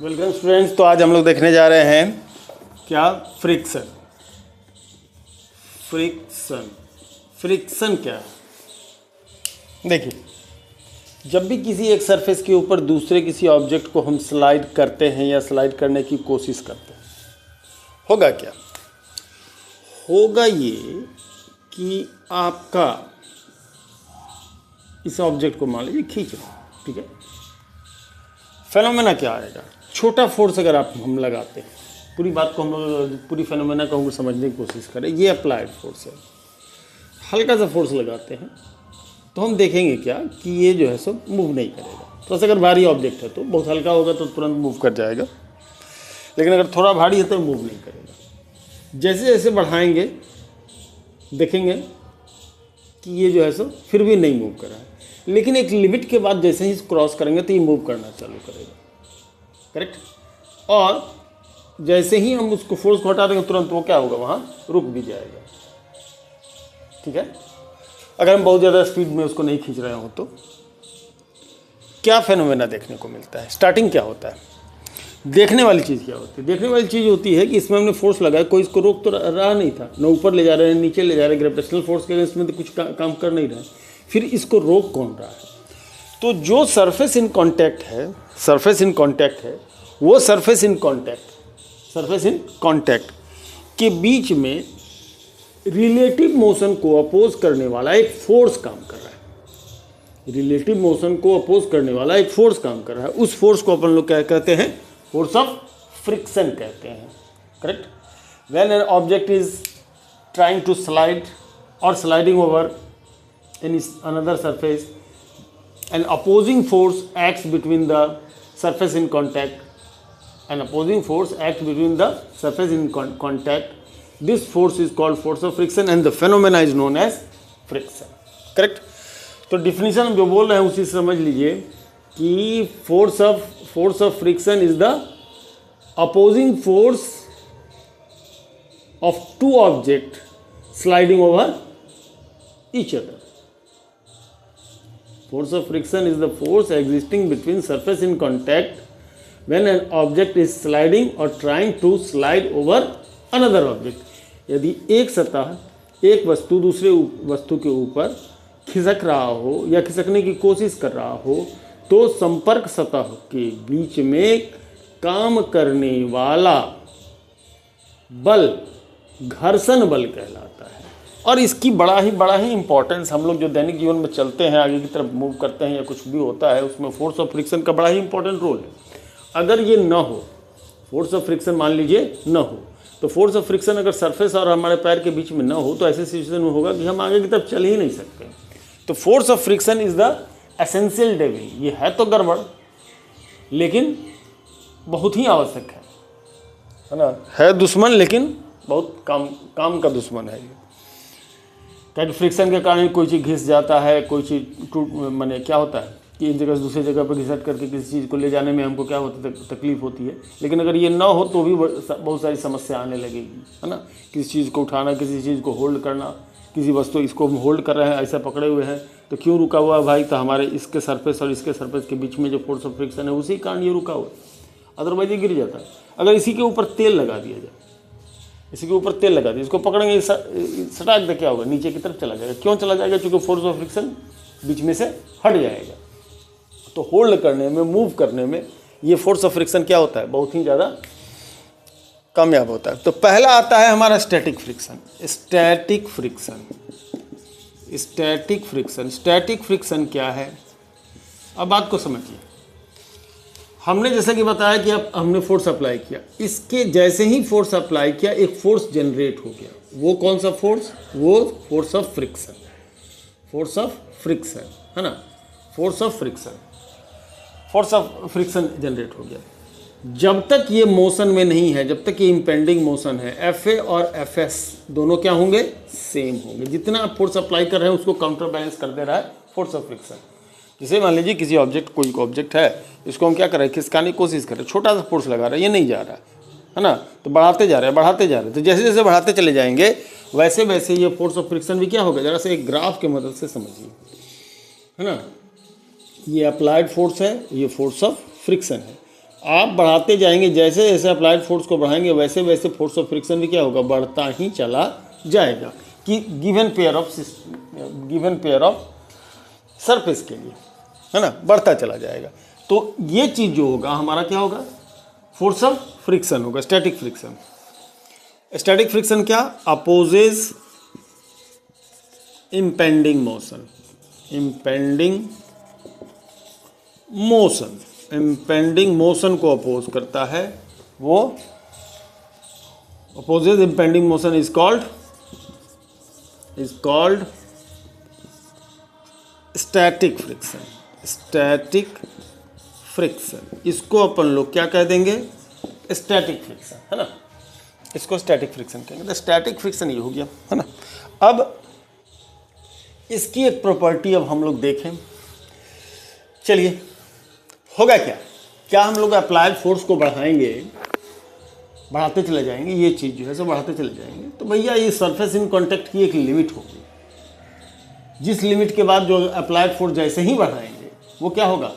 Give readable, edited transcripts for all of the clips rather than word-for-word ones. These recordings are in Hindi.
Welcome students. तो आज हम लोग देखने जा रहे हैं क्या, फ्रिक्शन। फ्रिक्शन क्या है? देखिए, जब भी किसी एक सरफेस के ऊपर दूसरे किसी ऑब्जेक्ट को हम स्लाइड करते हैं या स्लाइड करने की कोशिश करते हैं, होगा क्या? होगा ये कि आपका इस ऑब्जेक्ट को मान लीजिए खींच रहे हैं, ठीक है। फेनोमेना क्या आएगा? छोटा फोर्स अगर हम लगाते हैं, पूरी बात को हम लोग पूरी फेनोमेना को हम समझने की कोशिश करें। ये अप्लाइड फोर्स है। हल्का सा फोर्स लगाते हैं तो हम देखेंगे क्या कि ये जो है सो मूव नहीं करेगा। तो अगर भारी ऑब्जेक्ट है तो बहुत हल्का होगा तो तुरंत मूव कर जाएगा, लेकिन अगर थोड़ा भारी है तो मूव नहीं करेगा। जैसे जैसे बढ़ाएंगे देखेंगे कि ये जो है सो फिर भी नहीं मूव कर रहा है, लेकिन एक लिमिट के बाद जैसे ही क्रॉस करेंगे तो ये मूव करना चालू करेगा, करेक्ट। और जैसे ही हम उसको फोर्स को हटा देंगे तुरंत वो क्या होगा, वहाँ रुक भी जाएगा, ठीक है। अगर हम बहुत ज़्यादा स्पीड में उसको नहीं खींच रहे हो तो क्या फेनोमेना देखने को मिलता है? स्टार्टिंग क्या होता है? देखने वाली चीज़ क्या होती है? देखने वाली चीज़ होती है कि इसमें हमने फोर्स लगाया, कोई इसको रोक तो रहा नहीं था, न ऊपर ले जा रहे हैं नीचे ले जा रहे हैं, ग्रेविटेशनल फोर्स के इसमें तो कुछ काम कर नहीं रहा है, फिर इसको रोक कौन रहा है? तो जो सरफेस इन कांटेक्ट है वो सरफेस इन कांटेक्ट के बीच में रिलेटिव मोशन को अपोज करने वाला एक फोर्स काम कर रहा है। रिलेटिव मोशन को अपोज करने वाला एक फोर्स काम कर रहा है। उस फोर्स को अपन लोग क्या कहते हैं? फोर्स ऑफ फ्रिक्शन कहते हैं, correct. When an object is trying to slide और sliding over in another surface, an opposing force acts between the surface in contact. This force is called force of friction and the phenomena is known as friction, correct। तो डिफिनीशन हम जो बोल रहे हैं उसी से समझ लीजिए कि force of friction is the opposing force of two objects sliding over each other. Force of friction is the force existing between surface in contact when an object is sliding or trying to slide over another object. यदि एक सतह एक वस्तु दूसरे वस्तु के ऊपर खिसक रहा हो या खिसकने की कोशिश कर रहा हो तो संपर्क सतह के बीच में काम करने वाला बल घर्षण बल कहलाता है। और इसकी बड़ा ही इंपॉर्टेंस, हम लोग जो दैनिक जीवन में चलते हैं, आगे की तरफ मूव करते हैं या कुछ भी होता है, उसमें फोर्स ऑफ फ्रिक्शन का बड़ा ही इंपॉर्टेंट रोल है। अगर ये न हो, फोर्स ऑफ फ्रिक्शन मान लीजिए न हो, तो फोर्स ऑफ फ्रिक्शन अगर सरफेस और हमारे पैर के बीच में न हो तो ऐसे सिचुएशन में होगा कि हम आगे की तरफ चल ही नहीं सकते। तो force of friction is the essential devil. ये है तो गड़बड़, लेकिन बहुत ही आवश्यक है ना। है दुश्मन लेकिन बहुत काम का दुश्मन है ये। क्या फ्रिक्शन के कारण कोई चीज़ घिस जाता है, कोई चीज़ माने क्या होता है कि एक जगह से दूसरी जगह पर घिसट करके किसी चीज़ को ले जाने में हमको क्या होता है, तकलीफ होती है। लेकिन अगर ये ना हो तो भी बहुत सारी समस्या आने लगेगी, है ना। किसी चीज़ को उठाना, किसी चीज़ को होल्ड करना, किसी वस्तु इसको हम होल्ड कर रहे हैं, ऐसा पकड़े हुए हैं तो क्यों रुका हुआ है भाई? तो हमारे इसके सरफेस और इसके सरफेस के बीच में जो फोर्स ऑफ फ्रिक्शन है उसी कारण ये रुका हुआ है, अदरवाइज ये गिर जाता है। अगर इसी के ऊपर तेल लगा दिया जाए, इसको पकड़ेंगे, सटाक दे क्या होगा, नीचे की तरफ चला जाएगा। क्यों चला जाएगा? क्योंकि फोर्स ऑफ फ्रिक्शन बीच में से हट जाएगा। तो होल्ड करने में, मूव करने में ये फोर्स ऑफ फ्रिक्शन क्या होता है? बहुत ही ज़्यादा कामयाब होता है। तो पहला आता है हमारा स्टैटिक फ्रिक्शन क्या है? अब बात को समझिए। हमने जैसा कि बताया कि अब हमने फोर्स अप्लाई किया, इसके जैसे ही फोर्स अप्लाई किया एक फोर्स जनरेट हो गया। वो कौन सा फोर्स? वो फोर्स ऑफ फ्रिक्शन है ना। फोर्स ऑफ फ्रिक्शन जनरेट हो गया। जब तक ये मोशन में नहीं है, जब तक ये इम्पेंडिंग मोशन है, FA और FS दोनों क्या होंगे? सेम होंगे। जितना आप फोर्स अप्लाई कर रहे हैं उसको काउंटर बैलेंस कर दे रहा है फोर्स ऑफ फ्रिक्शन। जैसे मान लीजिए किसी ऑब्जेक्ट, कोई ऑब्जेक्ट है, इसको हम क्या कर रहे हैं? खिसकाने की कोशिश कर रहे हैं, छोटा सा फोर्स लगा रहे हैं, ये नहीं जा रहा है ना। तो बढ़ाते जा रहे हैं। तो जैसे जैसे बढ़ाते चले जाएंगे वैसे वैसे ये फोर्स ऑफ फ्रिक्शन भी क्या होगा? जरा से एक ग्राफ के मदद से समझिए, है ना। ये अप्लाइड फोर्स है, ये फोर्स ऑफ फ्रिक्शन है। आप बढ़ाते जाएंगे, जैसे जैसे अप्लाइड फोर्स को बढ़ाएंगे वैसे वैसे फोर्स ऑफ फ्रिक्शन भी क्या होगा, बढ़ता ही चला जाएगा कि गिवन पेयर ऑफ सरफेस के लिए, है ना, बढ़ता चला जाएगा। तो ये चीज़ जो होगा हमारा क्या होगा, फोर्स ऑफ फ्रिक्शन होगा, स्टैटिक फ्रिक्शन। स्टैटिक फ्रिक्शन क्या, opposes impending motion, impending motion को अपोज करता है, वो opposes impending motion is called static friction. इसको अपन लोग क्या कह देंगे, स्टैटिक फ्रिक्शन, है ना, इसको स्टैटिक फ्रिक्शन कहेंगे। तो स्टैटिक फ्रिक्शन ये हो गया, है ना। अब इसकी एक प्रॉपर्टी अब हम लोग देखें, चलिए होगा क्या हम लोग अप्लाइड फोर्स को बढ़ाते चले जाएंगे, ये चीज़ जो है सो बढ़ाते चले जाएंगे, तो भैया ये सरफेस इन कांटेक्ट की एक लिमिट होगी, जिस लिमिट के बाद जो अप्लाइड फोर्स जैसे ही बढ़ाएंगे वो क्या होगा,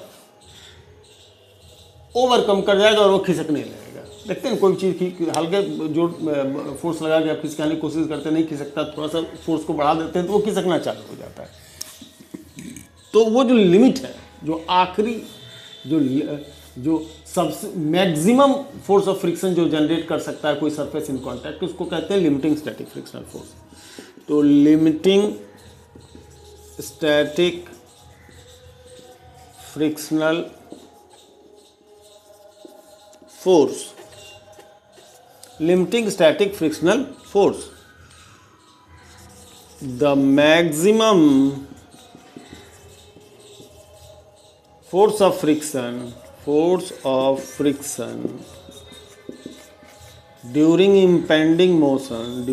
ओवरकम कर जाएगा और वो खिसकने लगेगा। देखते हैं कोई चीज़ हल्के जो फोर्स लगा के आप खिसकाने की कोशिश करते नहीं खिसकता, थोड़ा सा फोर्स को बढ़ा देते हैं तो वो खिसकना चालू हो जाता है। तो वो जो लिमिट है, जो आखिरी जो सबसे मैक्सिमम फोर्स ऑफ फ्रिक्शन जो जनरेट कर सकता है कोई सरफेस इन कांटेक्ट, उसको कहते हैं लिमिटिंग स्टैटिक फ्रिक्शनल फोर्स। तो limiting static frictional force, limiting static frictional force, the maximum force of friction during impending motion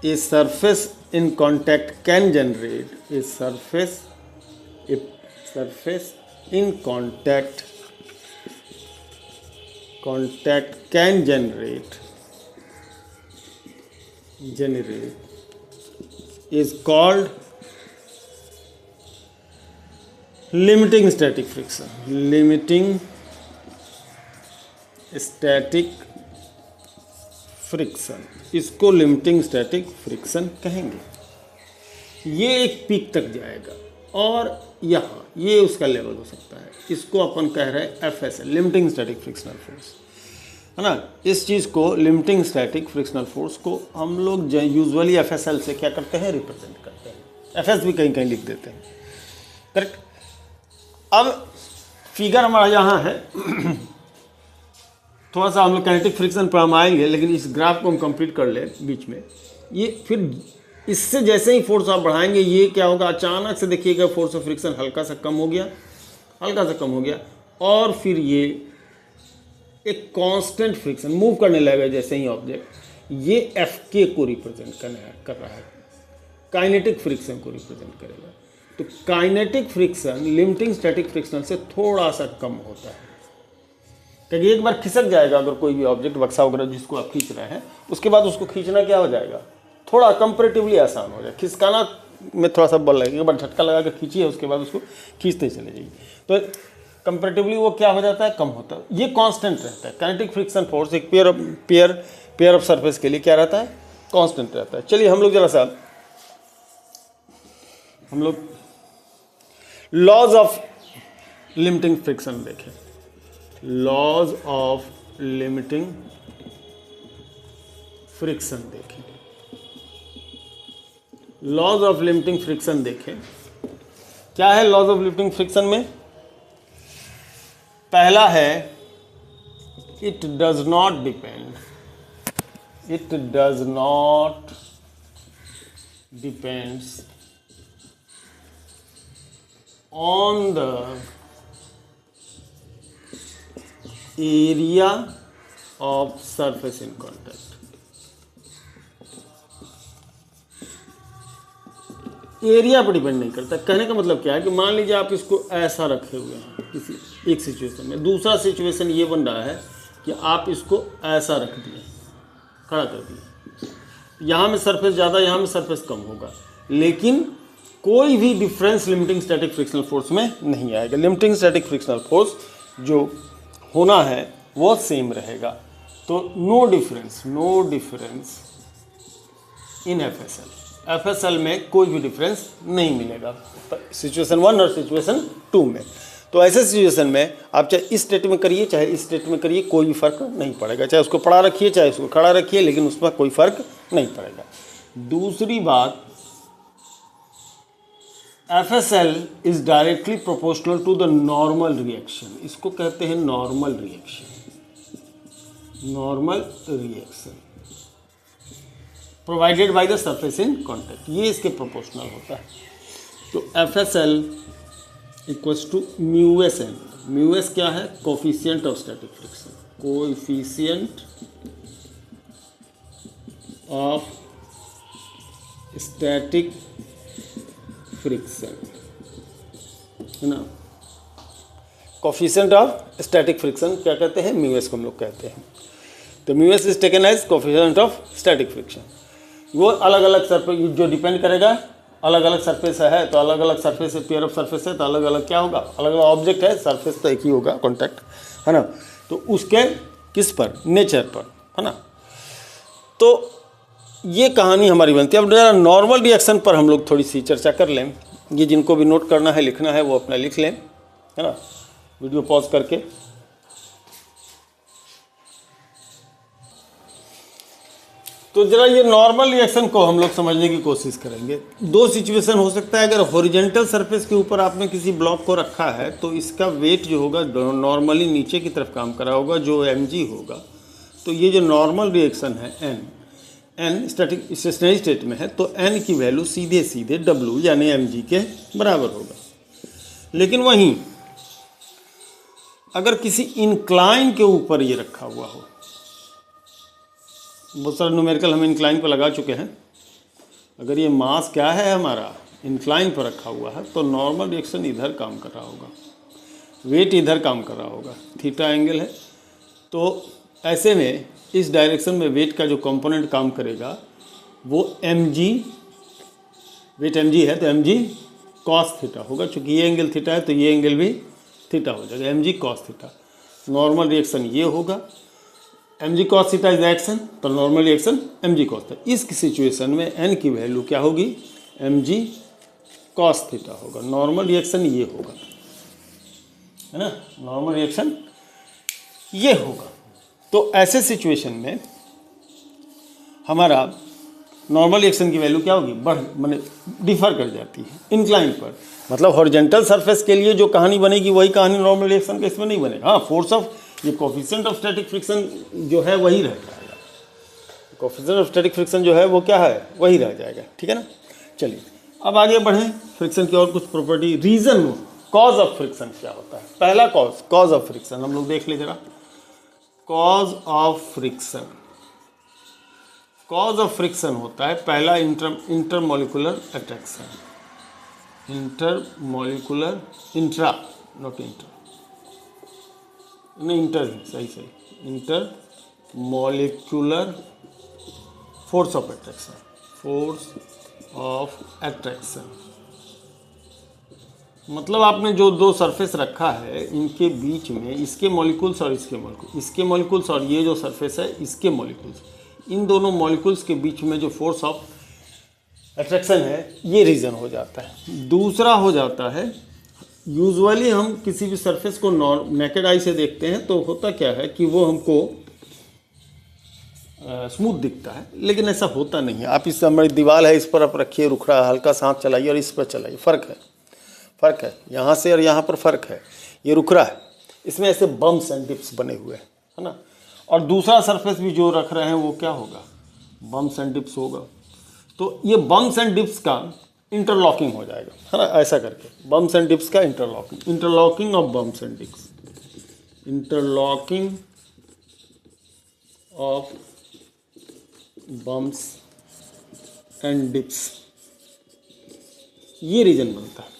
a surface in contact can generate, a surface in contact can generate is called limiting static friction, इसको लिमिटिंग स्टैटिक फ्रिक्शन कहेंगे। ये एक पीक तक जाएगा और यहाँ ये उसका लेवल हो सकता है, इसको अपन कह रहे हैं FSL, limiting static frictional force, है ना। इस चीज़ को लिमिटिंग स्टैटिक फ्रिक्शनल फोर्स को हम लोग यूजुअली FSL से क्या करते हैं, रिप्रेजेंट करते हैं, FS भी कहीं कहीं लिख देते हैं, करेक्ट। अब फिगर हमारा यहाँ है थोड़ा सा हम लोग काइनेटिक फ्रिक्शन पर हम आएंगे, लेकिन इस ग्राफ को हम कंप्लीट कर ले बीच में। ये फिर इससे जैसे ही फोर्स आप बढ़ाएंगे ये क्या होगा, अचानक से देखिएगा फोर्स ऑफ फ्रिक्शन हल्का सा कम हो गया और फिर ये एक कांस्टेंट फ्रिक्शन मूव करने लगेगा जैसे ही ऑब्जेक्ट, ये FK को रिप्रेजेंट कर रहा है, काइनेटिक फ्रिक्शन को रिप्रेजेंट करेगा। तो kinetic friction limiting static friction से थोड़ा सा कम होता है, क्योंकि एक बार खिसक जाएगा अगर कोई भी ऑब्जेक्ट बक्सा वगैरह जिसको आप खींच रहे हैं, उसके बाद उसको खींचना क्या हो जाएगा, थोड़ा कंपैरेटिवली आसान हो जाए। खिसकाना में थोड़ा सा बल लगेगा, एक बार झटका लगा कर खींचिए, उसके बाद उसको खींचते चले जाइए, तो कंपैरेटिवली वो क्या हो जाता है, कम होता है। ये कांस्टेंट रहता है। काइनेटिक फ्रिक्शन फोर्स एक पेयर ऑफ सरफेस के लिए क्या रहता है, कांस्टेंट रहता है। चलिए हम लोग जरा सा लॉज ऑफ लिमिटिंग फ्रिक्शन देखें। लॉज ऑफ लिमिटिंग फ्रिक्शन देखें, लॉज ऑफ लिमिटिंग फ्रिक्शन देखें। क्या है लॉज ऑफ लिमिटिंग फ्रिक्शन में? पहला है it does not depends on the area of surface in contact. Area पर डिपेंड नहीं करता। कहने का मतलब क्या है कि मान लीजिए आप इसको ऐसा रखे हुए हैं किसी एक सिचुएशन में, दूसरा सिचुएशन ये बन रहा है कि आप इसको ऐसा रख दिए, खड़ा कर दिए, यहाँ में सरफेस ज़्यादा, यहाँ में सरफेस कम होगा, लेकिन कोई भी difference limiting static frictional force में नहीं आएगा। लिमिटिंग स्टैटिक फ्रिक्शनल फोर्स जो होना है वो सेम रहेगा। तो नो डिफरेंस इन एफएसएल में कोई भी डिफरेंस नहीं मिलेगा सिचुएशन 1 और सिचुएशन 2 में। तो ऐसे सिचुएशन में आप चाहे इस स्टेट में करिए चाहे इस स्टेट में करिए, कोई भी फर्क नहीं पड़ेगा। चाहे उसको पड़ा रखिए चाहे उसको खड़ा रखिए, लेकिन उसमें कोई फर्क नहीं पड़ेगा। दूसरी बात, FSL is directly proportional to the normal reaction. इसको कहते हैं normal reaction provided by the surface in contact, ये इसके प्रोपोर्शनल होता है। तो FSL equals to mu s N. Mu s क्या है? Coefficient of static friction, coefficient of static friction, है ना। कोफिशिएंट ऑफ स्टैटिक फ्रिक्शन क्या कहते हैं? म्यूएस को हम लोग कहते हैं। तो mu s is taken as coefficient of static friction. वो अलग अलग सरफेस जो डिपेंड करेगा, अलग अलग सरफेस है तो अलग अलग सरफेस, पेयर ऑफ सरफेस है तो अलग अलग क्या होगा, अलग अलग ऑब्जेक्ट है, सरफेस तो एक ही होगा कॉन्टैक्ट, है ना। तो उसके किस पर? नेचर पर, है ना। तो ये कहानी हमारी बनती है। अब जरा नॉर्मल रिएक्शन पर हम लोग थोड़ी सी चर्चा कर लें। ये जिनको भी नोट करना है लिखना है वो अपना लिख लें, है ना, वीडियो पॉज करके। तो जरा ये नॉर्मल रिएक्शन को हम लोग समझने की कोशिश करेंगे। दो सिचुएशन हो सकता है। अगर हॉरिजॉन्टल सरफेस के ऊपर आपने किसी ब्लॉक को रखा है तो इसका वेट जो होगा नॉर्मली नीचे की तरफ काम कर रहा होगा, जो mg होगा। तो ये जो नॉर्मल रिएक्शन है n स्टैटिक स्टेशनरी स्टेट में है तो n की वैल्यू सीधे सीधे w यानी mg के बराबर होगा। लेकिन वहीं अगर किसी इंक्लाइन के ऊपर ये रखा हुआ हो, बहुत सारा न्यूमेरिकल हम इंक्लाइन पर लगा चुके हैं। अगर ये मास क्या है हमारा, इंक्लाइन पर रखा हुआ है, तो नॉर्मल रिएक्शन इधर काम कर रहा होगा, वेट इधर काम कर रहा होगा, थीटा एंगल है। तो ऐसे में इस डायरेक्शन में वेट का जो कंपोनेंट काम करेगा वो mg, वेट mg है तो mg cos थीटा होगा। चूँकि ये एंगल थीटा है तो ये एंगल भी थीटा हो जाएगा, mg cos theta. Normal reaction ये होगा, mg cos theta is the action, तो normal reaction mg cos theta. इस सिचुएशन में n की वैल्यू क्या होगी? mg cos थीटा होगा। नॉर्मल रिएक्शन ये होगा, है ना, नॉर्मल रिएक्शन ये होगा। तो ऐसे सिचुएशन में हमारा नॉर्मल रिएक्शन की वैल्यू क्या होगी? माने डिफर कर जाती है इंक्लाइन पर। मतलब हॉरिजॉन्टल सरफेस के लिए जो कहानी बनेगी वही कहानी नॉर्मल रिएक्शन के इसमें नहीं बनेगा। हाँ, फोर्स ऑफ ये कोफिशिएंट ऑफ स्टैटिक फ्रिक्शन जो है वही रह जाएगा। कोफिशिएंट ऑफ स्टैटिक फ्रिक्शन जो है वो क्या है? वही रह जाएगा, ठीक है ना। चलिए अब आगे बढ़ें। फ्रिक्शन की और कुछ property, reason, cause of friction क्या होता है? पहला कॉज ऑफ फ्रिक्शन हम लोग देख ले जरा। Cause of friction, cause of friction होता है पहला intermolecular attraction, intermolecular, intra not inter, नहीं इंटर ही सही, intermolecular force of attraction, force of attraction. मतलब आपने जो दो सरफेस रखा है इनके बीच में इसके मॉलिक्यूल्स और इसके मॉलिक्यूल्स और ये जो सरफेस है इसके मॉलिक्यूल्स, इन दोनों मॉलिक्यूल्स के बीच में जो फोर्स ऑफ अट्रैक्शन है ये रीज़न हो जाता है। दूसरा हो जाता है, यूजुअली हम किसी भी सरफेस को नेकेड आई से देखते हैं तो होता क्या है कि वो हमको स्मूथ दिखता है, लेकिन ऐसा होता नहीं है। आप इस हमारी दीवार है, इस पर आप रखिए, रुख रहा है, हल्का सा हाथ चलाइए और इस पर चलाइए, फ़र्क है यहाँ से और यहाँ पर फ़र्क है। ये रुख रहा है, इसमें ऐसे बम्स एंड डिप्स बने हुए हैं, है ना। और दूसरा सरफेस भी जो रख रहे हैं वो क्या होगा? बम्स एंड डिप्स होगा। तो ये बम्स एंड डिप्स का इंटरलॉकिंग हो जाएगा, है ना, ऐसा करके बम्स एंड डिप्स का interlocking of bumps and dips, interlocking of bumps and dips, ये रीजन बनता है।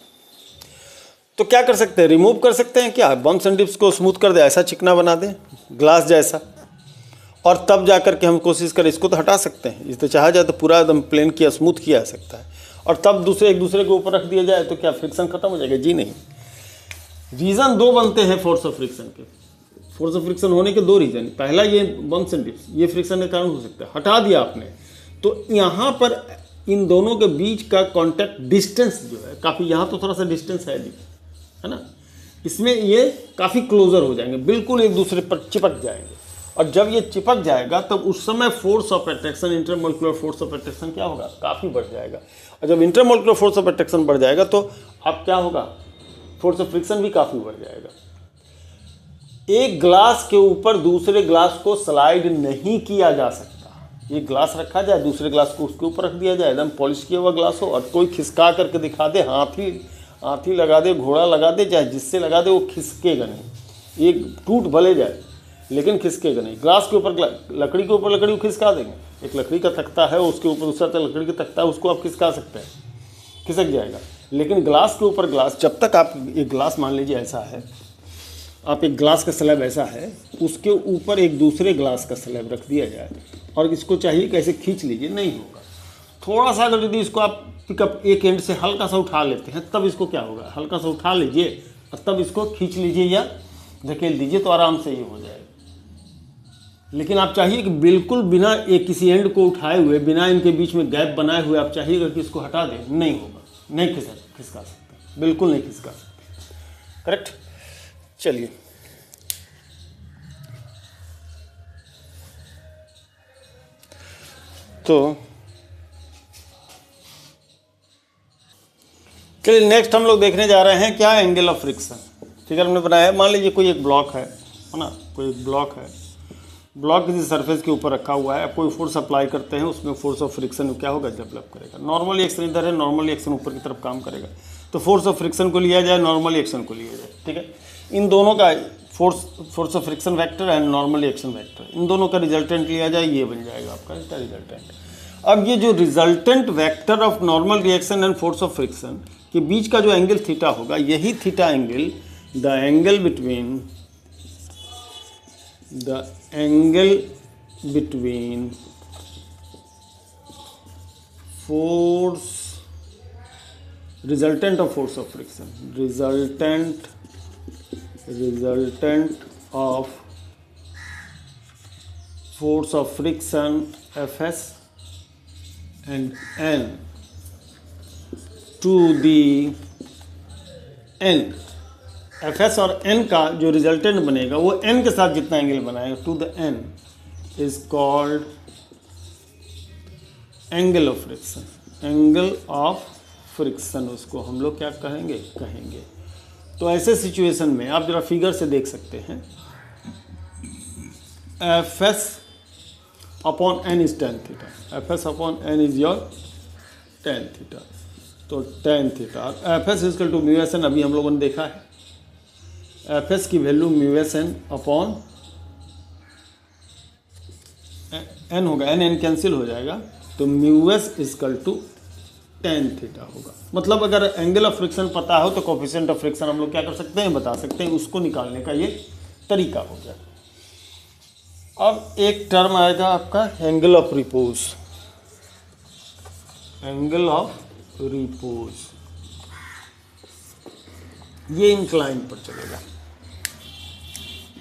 तो क्या कर सकते हैं? रिमूव कर सकते हैं क्या? बम्स एंड डिप्स को स्मूथ कर दे, ऐसा चिकना बना दें ग्लास जैसा, और तब जा कर के हम कोशिश करें। इसको तो हटा सकते हैं, इस तो चाहा जाए तो पूरा एकदम प्लेन किया, स्मूथ किया जा सकता है। और तब दूसरे एक दूसरे के ऊपर रख दिया जाए तो क्या फ्रिक्शन खत्म हो जाएगा? जी नहीं। रीज़न दो बनते हैं फोर्स ऑफ फ्रिक्शन के। फोर्स ऑफ फ्रिक्शन होने के दो रीज़न, पहला ये बम्प्स एंड डिप्स, ये फ्रिक्शन के कारण हो सकता है। हटा दिया आपने तो यहाँ पर इन दोनों के बीच का कांटेक्ट डिस्टेंस जो है काफ़ी, यहाँ तो थोड़ा सा डिस्टेंस है ना, इसमें ये काफ़ी क्लोजर हो जाएंगे, बिल्कुल एक दूसरे पर चिपक जाएंगे। और जब ये चिपक जाएगा तब उस समय force of attraction, intermolecular force of attraction क्या होगा? काफ़ी बढ़ जाएगा। और जब इंटरमोलिकुलर फोर्स ऑफ अट्रैक्शन बढ़ जाएगा तो अब क्या होगा? फोर्स ऑफ फ्रिक्शन भी काफ़ी बढ़ जाएगा। एक ग्लास के ऊपर दूसरे ग्लास को स्लाइड नहीं किया जा सकता। एक ग्लास रखा जाए, दूसरे ग्लास को उसके ऊपर रख दिया जाए, एकदम पॉलिश किया हुआ ग्लास हो, और कोई खिसका करके दिखा दे, हाथी लगा दे, घोड़ा लगा दे, चाहे जिससे लगा दे, वो खिसकेगा नहीं। एक टूट भले जाए लेकिन खिसकेगा नहीं। ग्लास के ऊपर, लकड़ी के ऊपर लकड़ी को खिसका देंगे। एक लकड़ी का तख्ता है, उसके ऊपर दूसरा लकड़ी का तख्ता है, उसको आप खिसका सकते हैं, खिसक जाएगा। लेकिन ग्लास के ऊपर ग्लास, जब तक आप एक ग्लास मान लीजिए ऐसा है, आप एक ग्लास का स्लैब ऐसा है, उसके ऊपर एक दूसरे ग्लास का स्लैब रख दिया जाए और इसको चाहिए कैसे खींच लीजिए, नहीं होगा। थोड़ा सा अगर यदि इसको आप पिकअप एक एंड से हल्का सा उठा लेते हैं तब इसको क्या होगा? हल्का सा उठा लीजिए और तब इसको खींच लीजिए या धकेल दीजिए तो आराम से ये हो जाएगा। लेकिन आप चाहिए कि बिल्कुल बिना एक किसी एंड को उठाए हुए, बिना इनके बीच में गैप बनाए हुए आप चाहिएगा कि इसको हटा दें, नहीं होगा, नहीं खिसका सकते, बिल्कुल नहीं खिसका सकते। करेक्ट। चलिए तो चलिए नेक्स्ट हम लोग देखने जा रहे हैं क्या? Angle of friction. फिगर हमने बनाया है, मान लीजिए कोई एक ब्लॉक है ना, कोई एक ब्लॉक है, ब्लॉक किसी सरफेस के ऊपर रखा हुआ है, आप कोई फोर्स अप्लाई करते हैं, उसमें फोर्स ऑफ फ्रिक्शन क्या होगा? डेवलप करेगा। नॉर्मली एक्शन इधर है, नॉर्मली एक्शन ऊपर की तरफ काम करेगा, तो फोर्स ऑफ फ्रिक्शन को लिया जाए, नॉर्मली एक्शन को लिया जाए, ठीक है। इन दोनों का force of friction vector and normally action vector, इन दोनों का रिजल्टेंट लिया जाए, ये बन जाएगा आपका इसका रिजल्टेंट। अब ये जो resultant vector of normal reaction and force of friction के बीच का जो एंगल थीटा होगा, यही theta angle the angle between force resultant of force of friction, resultant of force of friction Fs and N to the N, Fs और N का जो रिजल्टेंट बनेगा वो N के साथ जितना एंगल बनाएगा to the N is called angle of friction. Angle of friction उसको हम लोग क्या कहेंगे? तो ऐसे सिचुएशन में आप जरा फिगर से देख सकते हैं, Fs upon N is tan theta, Fs upon N is your tan theta, तो tan theta Fs equal to mu S N, अभी हम लोगों ने देखा है Fs की value mu S N upon N होगा, N कैंसिल हो जाएगा, तो mu S equal to tan theta होगा। मतलब अगर एंगल ऑफ फ्रिक्शन पता हो तो कोफिशिएंट ऑफ फ्रिक्शन हम लोग क्या कर सकते हैं? बता सकते हैं, उसको निकालने का ये तरीका हो गया। अब एक टर्म आएगा आपका angle of repose. Angle of repose ये इंक्लाइन पर चलेगा,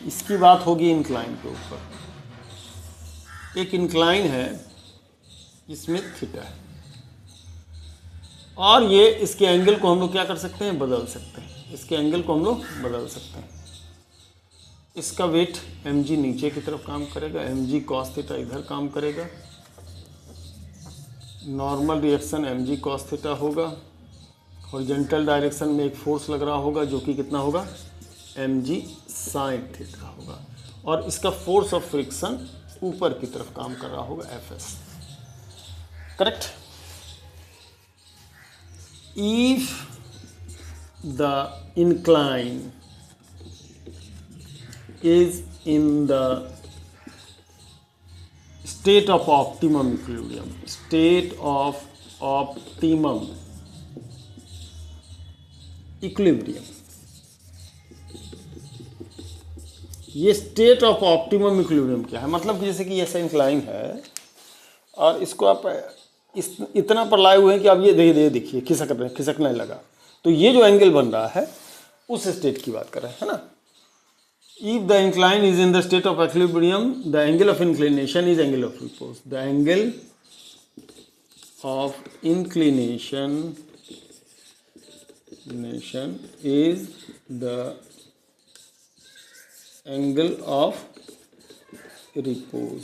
इसकी बात होगी इंक्लाइन के ऊपर। एक इंक्लाइन है इसमें थीटा है और ये इसके एंगल को हम लोग क्या कर सकते हैं? बदल सकते हैं, इसके एंगल को हम लोग बदल सकते हैं। इसका वेट mg नीचे की तरफ काम करेगा, mg cos थीटा इधर काम करेगा, normal reaction mg cos theta होगा, हॉरिजॉन्टल डायरेक्शन में एक फोर्स लग रहा होगा जो कि कितना होगा? mg sin थीटा होगा, और इसका फोर्स ऑफ फ्रिक्शन ऊपर की तरफ काम कर रहा होगा Fs। Correct. If the incline is in the state of optimum equilibrium, ये स्टेट ऑफ ऑप्टिमम इक्विलिब्रियम क्या है? मतलब कि जैसे कि ऐसा इंक्लाइन है और इसको आप इस इतना पर लाए हुए हैं कि अब ये देखिए खिसकने लगा, तो ये जो एंगल बन रहा है उस स्टेट की बात कर रहे हैं, है ना। If the incline is in the state of equilibrium the angle of inclination is angle of repose. The angle of inclination is the angle of repose.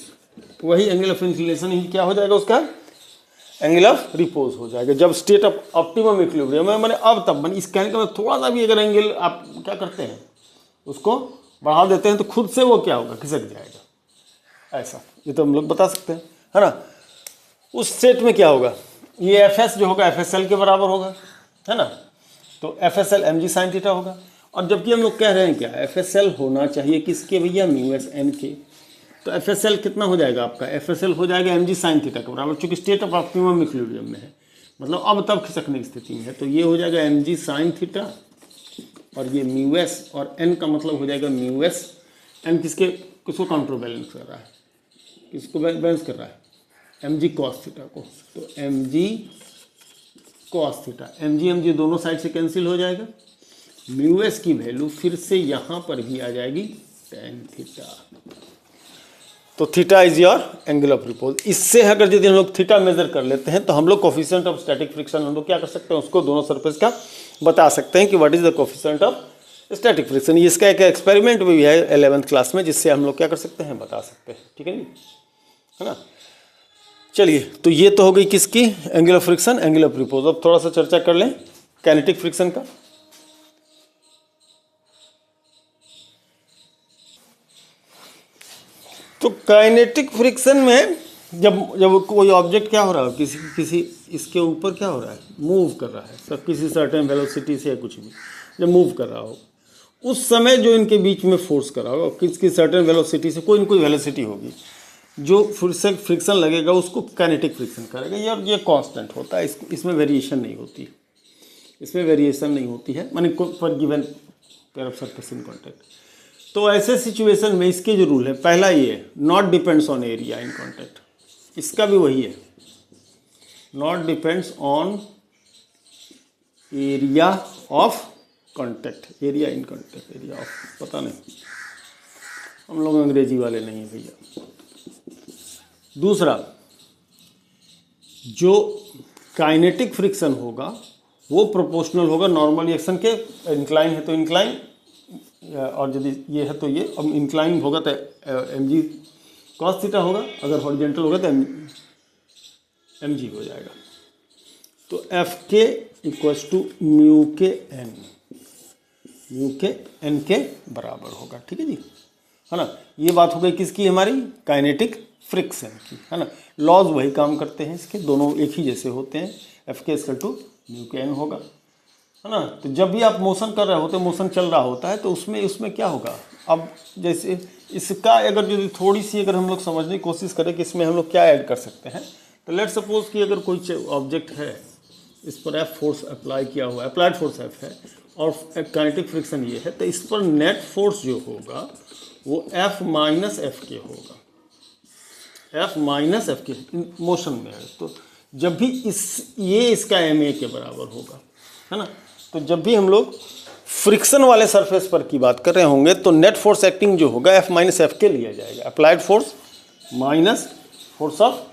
वही एंगल ऑफ इंक्लिनेशन ही क्या हो जाएगा, उसका एंगल ऑफ रिपोज हो जाएगा जब स्टेट ऑफ ऑप्टिमम इक्विलिब्रियम है। मैंने अब तब मैंने इस कहने का थोड़ा सा भी अगर एंगल आप क्या करते हैं उसको बढ़ा देते हैं तो खुद से वो क्या होगा, खिसक जाएगा, ऐसा। ये तो हम लोग बता सकते हैं, है ना। उस स्टेट में क्या होगा, ये एफ एस जो होगा एफ एस एल के बराबर होगा, है ना। तो F S L M G sine theta होगा। और जबकि हम लोग कह रहे हैं क्या, एफ एस एल होना चाहिए किसके भैया, म्यू एस एन के। तो एफ एस एल कितना हो जाएगा आपका, एफ एस एल हो जाएगा एम जी साइन थीटा के बराबर, चूंकि स्टेट ऑफ ऑप्टिमम इक्विलिब्रियम में है, मतलब अब तब खिसकने की स्थिति में है। तो ये हो जाएगा एम जी साइन थीटा और ये म्यू एस, और एन का मतलब हो जाएगा म्यू एस। एन किसको काउंटर बैलेंस कर रहा है, किसको बैलेंस कर रहा है, एम जी कॉस थीटा को। तो M G cos theta, M G दोनों साइड से कैंसिल हो जाएगा। म्यू एस की वैल्यू फिर से यहाँ पर भी आ जाएगी टेन थीटा। तो theta is your angle of repose. इससे अगर यदि हम लोग थीटा मेजर कर लेते हैं तो हम लोग कोफिशिएंट ऑफ स्टैटिक फ्रिक्शन हम लोग क्या कर सकते हैं, उसको दोनों सरफेस का बता सकते हैं कि what is the coefficient of static friction. इसका एक एक्सपेरिमेंट भी है 11th क्लास में, जिससे हम लोग क्या कर सकते हैं, बता सकते हैं, ठीक है नी, है ना। चलिए, तो ये तो हो गई किसकी, angle of friction, angle of repose. अब थोड़ा सा चर्चा कर लें काइनेटिक फ्रिक्शन का। तो काइनेटिक फ्रिक्शन में जब कोई ऑब्जेक्ट क्या हो रहा है, किसी इसके ऊपर क्या हो रहा है, मूव कर रहा है, सब किसी सर्टेन वेलोसिटी से या कुछ भी जब मूव कर रहा हो, उस समय जो इनके बीच में फोर्स कर रहा होगा, किसी सर्टेन वेलोसिटी से कोई न कोई वेलोसिटी होगी, जो फ्रिक्शन लगेगा उसको काइनेटिक फ्रिक्शन करेगा। ये कांस्टेंट होता है, इसमें वेरिएशन नहीं होती, माने पर given pair of surface in contact. तो ऐसे सिचुएशन में इसके जो रूल है, पहला ये not depends on area in contact, इसका भी वही है, not depends on area of contact, area in contact, area of, पता नहीं, हम लोग अंग्रेजी वाले नहीं हैं भैया। दूसरा, जो काइनेटिक फ्रिक्शन होगा वो प्रोपोर्शनल होगा नॉर्मल रिएक्शन के, इंक्लाइन है तो इंक्लाइन, और यदि ये है तो ये, अब इंक्लाइन होगा तो एम जी कॉस थीटा होगा, अगर हॉरिजेंटल होगा तो एम जी हो जाएगा। तो एफ के इक्वल्स टू म्यू के एन, म्यू के एन के बराबर होगा, ठीक है जी, है ना। ये बात हो गई किसकी, हमारी काइनेटिक फ्रिक्शन की, है ना। लॉज वही काम करते हैं इसके, दोनों एक ही जैसे होते हैं, एफ के इक्वल टू म्यू के एन होगा, है ना। तो जब भी आप मोशन कर रहे होते हैं, मोशन चल रहा होता है, तो उसमें क्या होगा, अब जैसे इसका अगर यदि थोड़ी सी अगर हम लोग समझने की कोशिश करें कि इसमें हम लोग क्या ऐड कर सकते हैं, तो लेट सपोज कि अगर कोई ऑब्जेक्ट है, इस पर एफ फोर्स अप्लाई किया हुआ है, अप्लाइड फोर्स एफ है, और काइनेटिक फ्रिक्शन ये है, तो इस पर नेट फोर्स जो होगा वो एफ माइनस एफ के होगा, एफ माइनस एफ के मोशन में है। तो जब भी ये इसका एम ए के बराबर होगा, है ना। तो जब भी हम लोग फ्रिक्शन वाले सरफेस पर की बात कर रहे होंगे तो नेट फोर्स एक्टिंग जो होगा एफ माइनस एफ के लिया जाएगा, applied force minus force of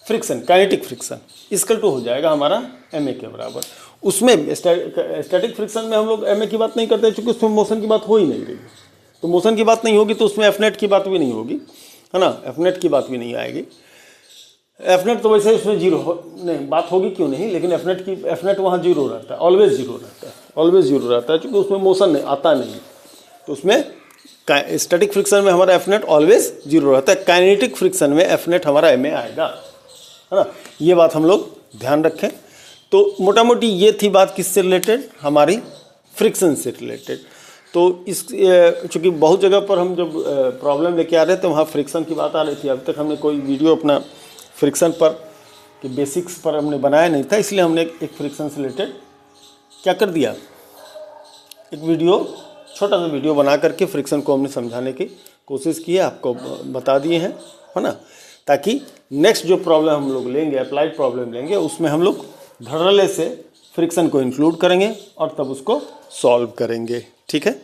friction, kinetic friction, equal to हो जाएगा हमारा एम ए के बराबर। उसमें स्टैटिक फ्रिक्शन में हम लोग एम ए की बात नहीं करते, क्योंकि उसमें मोशन की बात हो ही नहीं रही, तो मोशन की बात नहीं होगी तो उसमें एफ नेट की बात भी नहीं होगी, है ना, एफ नेट की बात भी नहीं आएगी। एफ नेट तो वैसे उसमें जीरो नहीं बात होगी, क्यों नहीं, लेकिन एफ नेट वहाँ जीरो रहता है, ऑलवेज जीरो रहता है, क्योंकि उसमें मोशन नहीं आता नहीं, तो उसमें स्टैटिक फ्रिक्शन में हमारा एफ नेट ऑलवेज जीरो रहता है, काइनेटिक फ्रिक्शन में एफ नेट हमारा एम ए आएगा, है ना। ये बात हम लोग ध्यान रखें। तो मोटा मोटी ये थी बात किससे रिलेटेड, हमारी फ्रिक्शन से रिलेटेड। तो इस चूँकि बहुत जगह पर हम जब प्रॉब्लम लेके आ रहे थे वहाँ फ्रिक्शन की बात आ रही थी, अभी तक हमने कोई वीडियो अपना फ्रिक्शन पर कि बेसिक्स पर हमने बनाया नहीं था, इसलिए हमने एक फ्रिक्शन से रिलेटेड क्या कर दिया, एक वीडियो, छोटा सा वीडियो बना करके फ्रिक्शन को हमने समझाने की कोशिश की है, आपको बता दिए हैं, है ना। ताकि नेक्स्ट जो प्रॉब्लम हम लोग लेंगे, अप्लाइड प्रॉब्लम लेंगे, उसमें हम लोग धड़ल्ले से फ्रिक्शन को इंक्लूड करेंगे और तब उसको सॉल्व करेंगे। ठीक है।